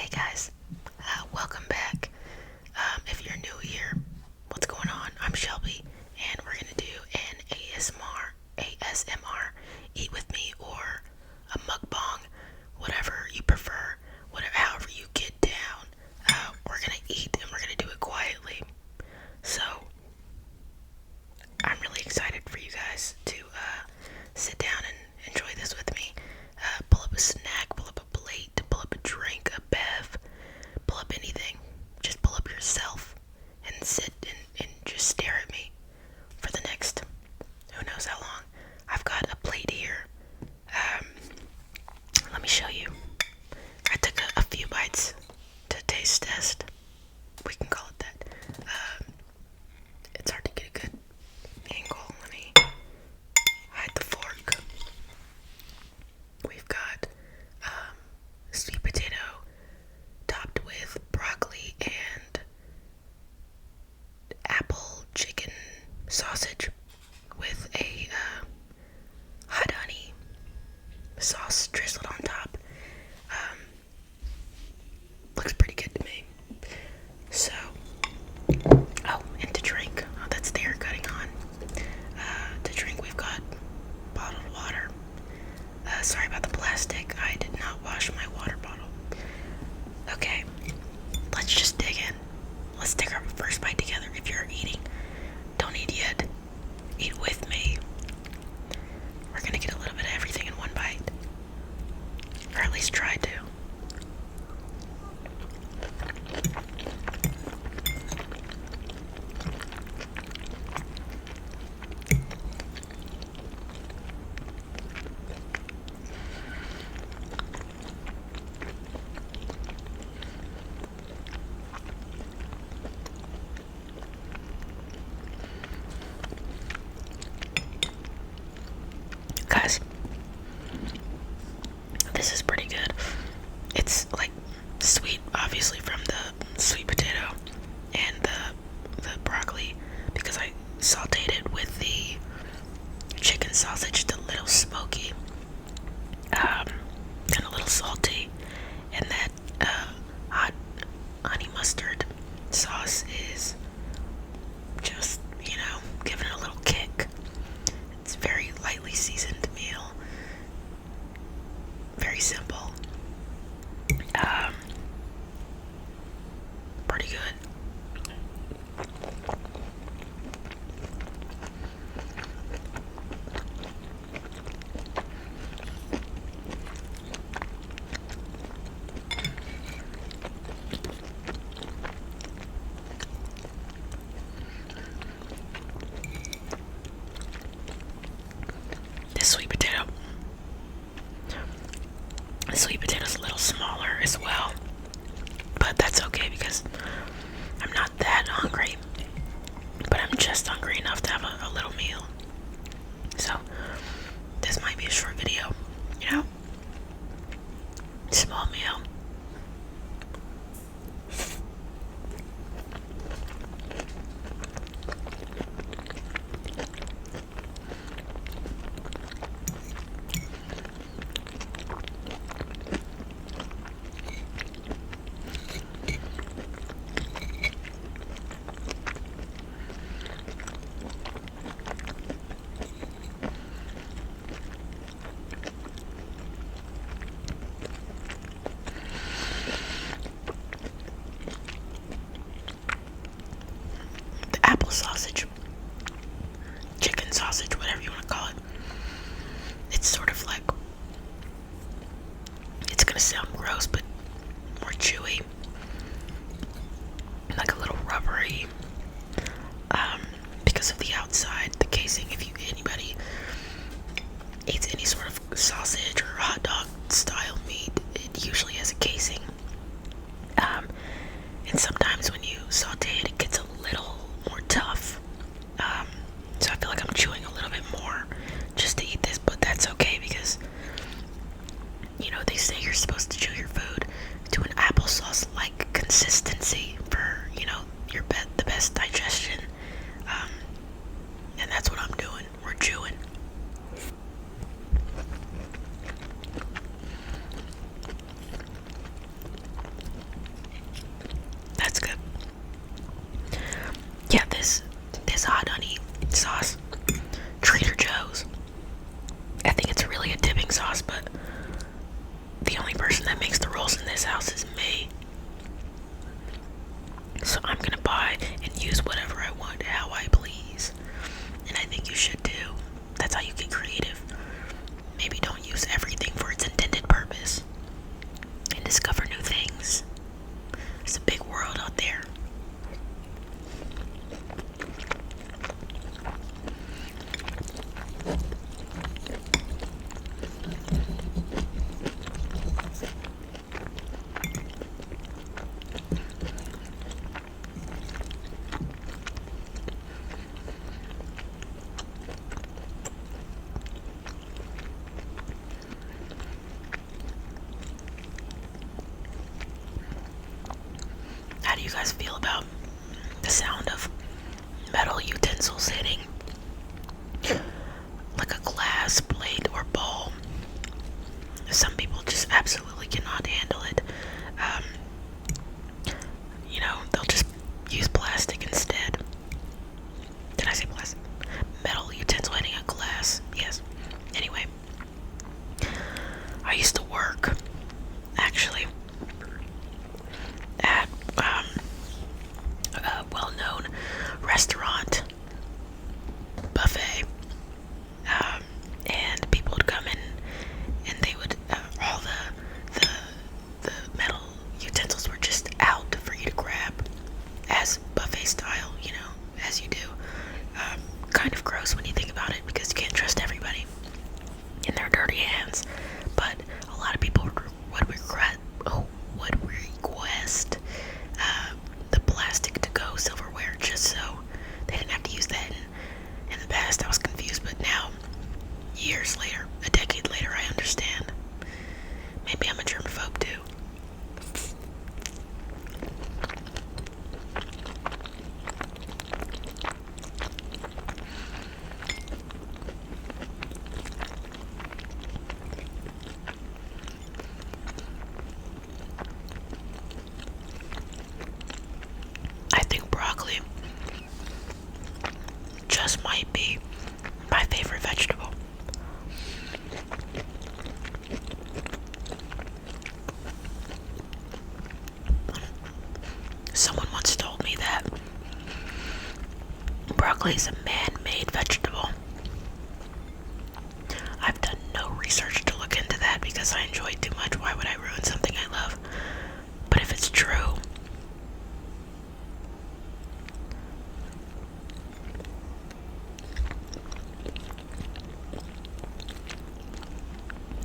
Hey guys, welcome back. If you're new here, what's going on? I'm Shelby, and we're gonna do an ASMR, eat with me, or a mukbang, whatever you prefer, whatever, however you get down. We're gonna eat, and we're gonna do it quietly. So, I'm really excited for you guys to sit down and enjoy this with me. Pull up a snack, pull up a plate, pull up a drink, a bev, pull up anything. Just pull up yourself and sit and just stare at me for the next who knows how long. I've got a plate here. Let me show you. I took a few bites to taste test. We can call it that. It's hard to get a good angle. Let me hide the fork. We've got sweet potato topped with broccoli and apple chicken sausage with a hot honey sauce drizzled on top. Looks pretty good to me. So, oh, and to drink. Oh, that's the hair cutting on. To drink, we've got bottled water. Sorry about the plastic. I did not wash my water bottle. Okay, let's just dig in. Let's take our first bite together. If you're eating, don't eat yet. Eat with me. We're gonna get a little bit of everything in one bite. Or at least try to. Guys, this is pretty good. It's like sweet, obviously, from the sweet potato and the broccoli, because I sauteed it with the chicken sausage. It's a little smoky, and a little salty, and that hot honey mustard sauce is just, giving it a little kick. It's a very lightly seasoned meal, very simple, pretty good. This sweet potato's a little smaller as well, but that's okay because I'm not that hungry, but I'm just hungry enough to have a little meal. So this might be a short video, small meal. The apple sausage, chicken sausage, whatever you want to call it. It's sort of like, it's gonna sound gross, but more chewy, like a little rubbery, because of the outside, the casing. If anybody eats any sort of sausage or hot dog style meat, it usually has a casing. And sometimes when you saute it, it gets a little more tough. So I feel like I'm chewing a little bit more just to eat this, but that's okay because, they say you're supposed to chew your food to an applesauce-like consistency for, the best digestion. And that's what I'm doing. We're chewing. this house is me. So I'm gonna buy and use whatever I want, how I please. And I think you should too. That's how you get creative. Maybe don't use everything for its intended purpose. And discover new things. It's a big world out there. How do you guys feel about the sound of metal utensils hitting like a glass plate or bowl? Some people just absolutely cannot handle it. They'll just use plastic instead. Did I say plastic? Metal utensil hitting a glass. Yes. Anyway, I used to work, actually, at a well-known restaurant buffet, and people would come in, and they would all the metal utensils were just out for you to grab, as buffet style, as you do. Kind of gross when you think about it, because you can't trust everybody in their dirty hands. But a lot of people would request the plastic to go silverware, just so they didn't have to use that. In the past, I was confused, but now, years later, a decade later, I understand. Maybe I'm a germaphobe too. I think broccoli just might be my favorite vegetable. Someone once told me that broccoli is a man-made vegetable. I've done no research to look into that because I enjoy it too much. Why would I ruin something I love? But if it's true,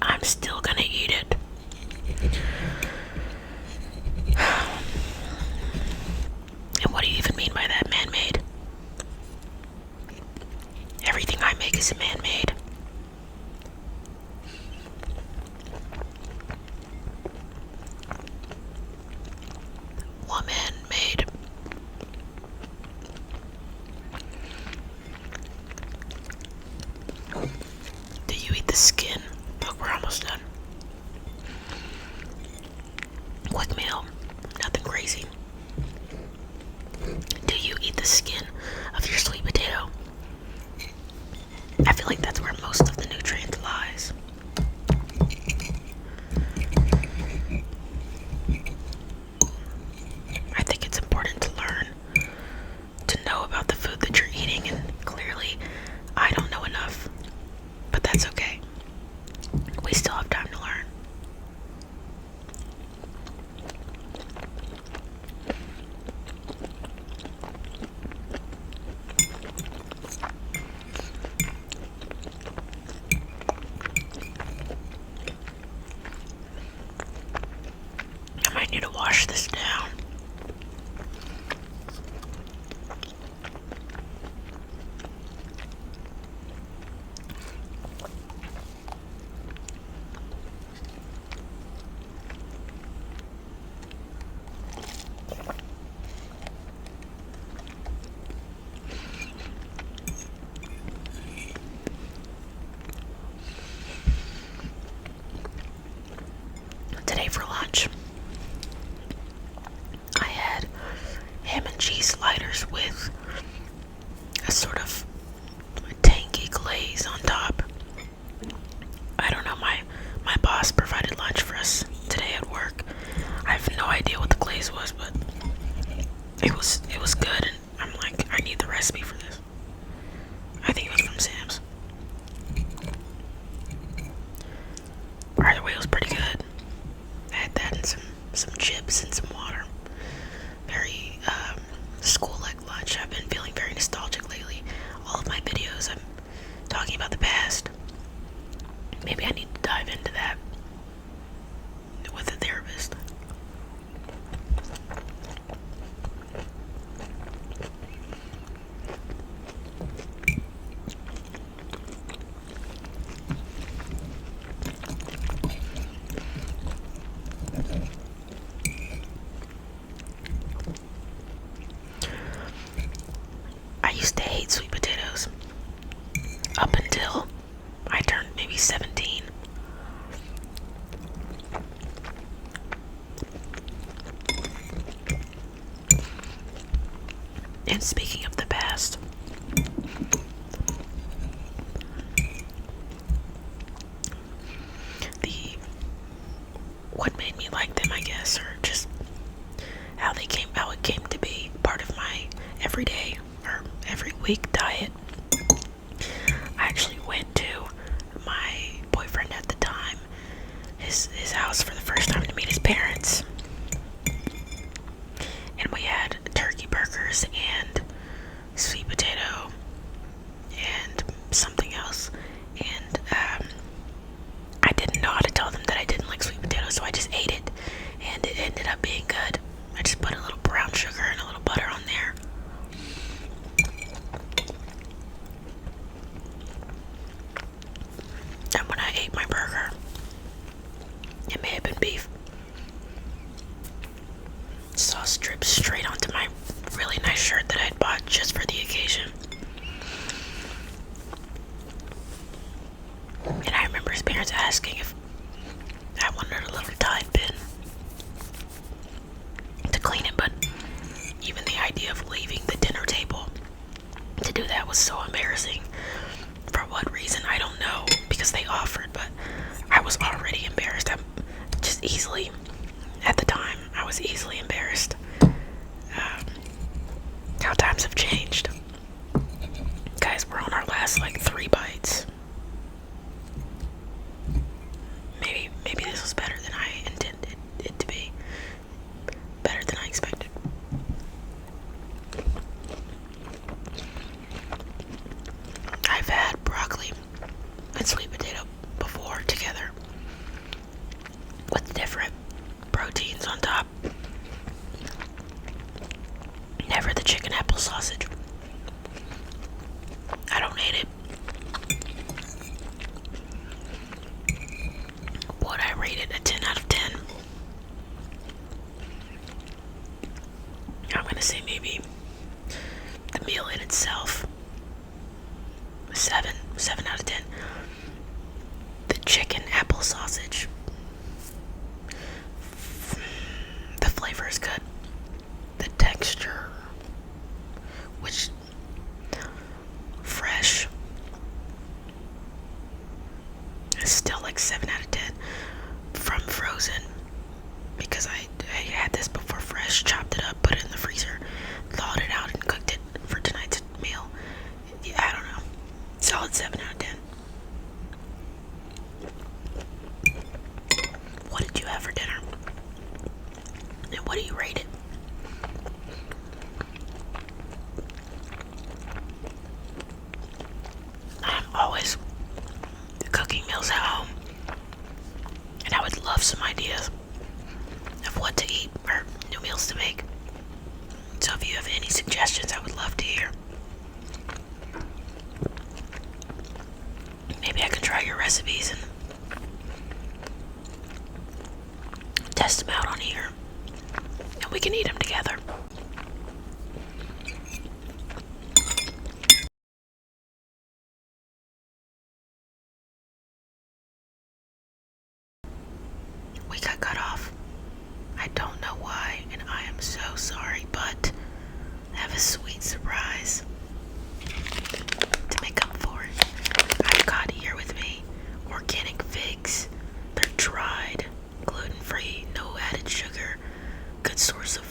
I'm still gonna eat it. And what do you even mean by that, man-made? Everything I make is man-made. Woman-made. Do you eat the skin? Look, we're almost done. Quick meal. Nothing crazy. Do you eat the skin of your sweet potato? I feel like that's where most of the nutrient lies. I think it's important to learn, to know about the food that you're eating, and clearly I don't know enough, but that's okay. We still have time to learn. I might need to wash this down. Today for lunch, taste was, but it was good, and I'm like, I need the recipe for this. I think it was from Sam's. Either way, it was pretty good. I had that and some chips and some water. Very school-like lunch. I've been feeling very nostalgic lately. All of my videos, I'm talking about the past. Maybe I need to dive into that with a therapist. I used to hate sweet potatoes up until I turned maybe 17. And speaking of the past, the what made me like them, I guess, or just how it came to be part of my everyday or every week diet. I actually went to my boyfriend at the time, his house for the first time to meet his parents. And we had turkey burgers and sweet potato and something else. And I didn't know how to tell them that I didn't like sweet potato, so I just ate it. And it ended up being good. I just put a little brown sugar and a little butter on there. And when I ate my burger, it may have been beef. Sauce dripped straight onto my really nice shirt that I had bought just for the occasion. And I remember his parents asking if I wanted a little Tide pin to clean it, but even the idea of leaving the dinner table to do that was so embarrassing. For what reason, I don't know, because they offered, but I was already embarrassed. I'm just easily, at the time, I was easily embarrassed. How times have changed. Guys, we're on our last like 3 bites. Maybe this was better than I intended it to be. Better than I expected. I've had broccoli and sweet potato before together with different proteins on top. Never the chicken apple sausage. I don't hate it. Would I rate it a 10 out of 10? I'm gonna say maybe the meal in itself, 7 out of 10. The chicken apple sausage, the flavor is good. The texture, which fresh, is still like 7 out of 10. From frozen, because I had this before fresh, chopped it up, put it in the freezer, thawed it out, and cooked it for tonight's meal. Yeah, I don't know. Solid 7 out of 10. What did you have for dinner? And what do you rate it? I'm always cooking meals at home, and I would love some ideas of what to eat or new meals to make. So if you have any suggestions, I would love to hear. Maybe I can try your recipes and test them out on here, and we can eat them together. We got cut off. I don't know why, and I am so sorry, but I have a sweet surprise to make up for it. I've got here with me organic figs. They're dried, gluten-free, no added sugar, good source of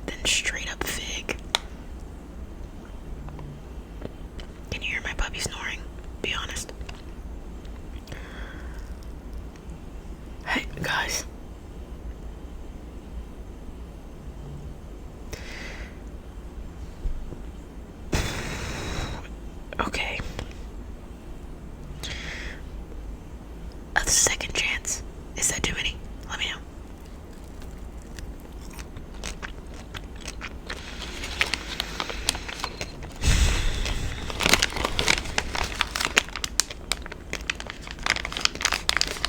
than straight up fig. Can you hear my puppy snoring? Be honest. Hey, guys. Okay. A second chance. Is that too many? Let me know.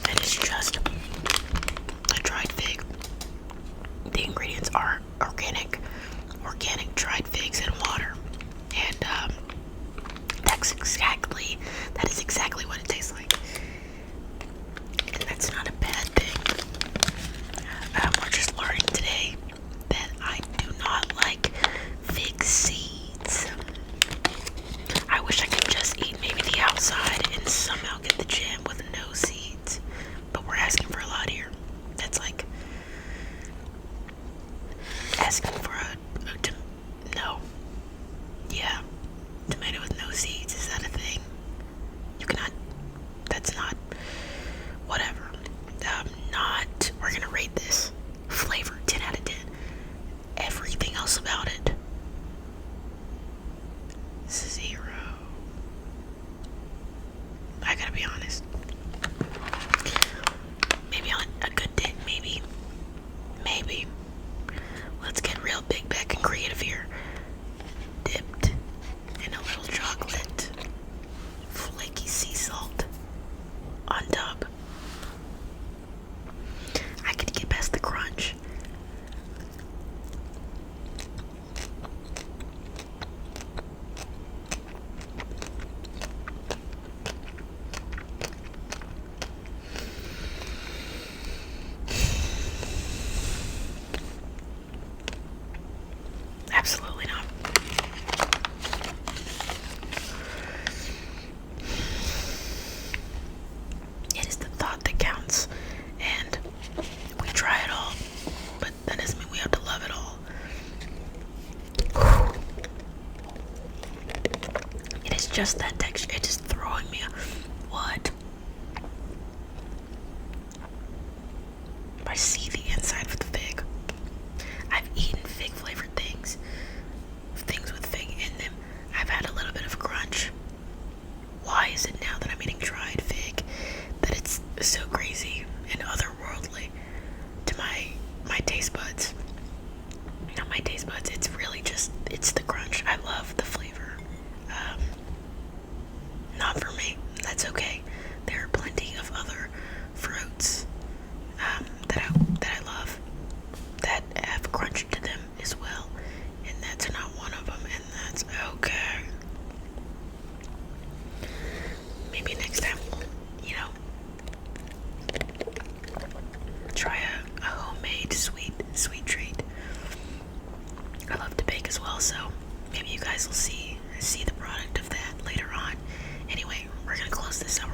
That is just a dried fig. The ingredients are organic dried figs and water. And that is exactly what it tastes like. And that's not a bad thing. We're just learning today that I do not like fig seeds. I wish I could just eat maybe the outside and somehow get the jam with no seeds. But we're asking for a lot here. That's like asking for no. Yeah. Tomato with no seeds. Is that a thing? You cannot. That's not. Whatever. We're gonna rate this. Flavor 10 out of 10. Everything else about it 0. I gotta be honest. Maybe on a good day. Maybe. Let's get real big back and creative here. Dipped in a little chocolate, flaky sea salt on top. I could get past the crunch. Absolutely not. It is the thought that counts, and we try it all, but that doesn't mean we have to love it all. It is just that texture. It's just throwing me what? I see the inside of the fig. I've eaten fig flavored things with fig in them. I've had a little bit of crunch. Why is it now that I'm eating dried fig that it's so crazy and otherworldly to my taste buds? Not my taste buds. It's really just, it's the crunch. I love the flavor. Not for me. That's okay. There are plenty of other fruits that I love that have crunch to them as well, and that's not one of them, and that's okay. Maybe next time we'll, try a homemade sweet treat. I love to bake as well, so maybe you guys will see the product of that later on. Anyway, we're gonna close this out.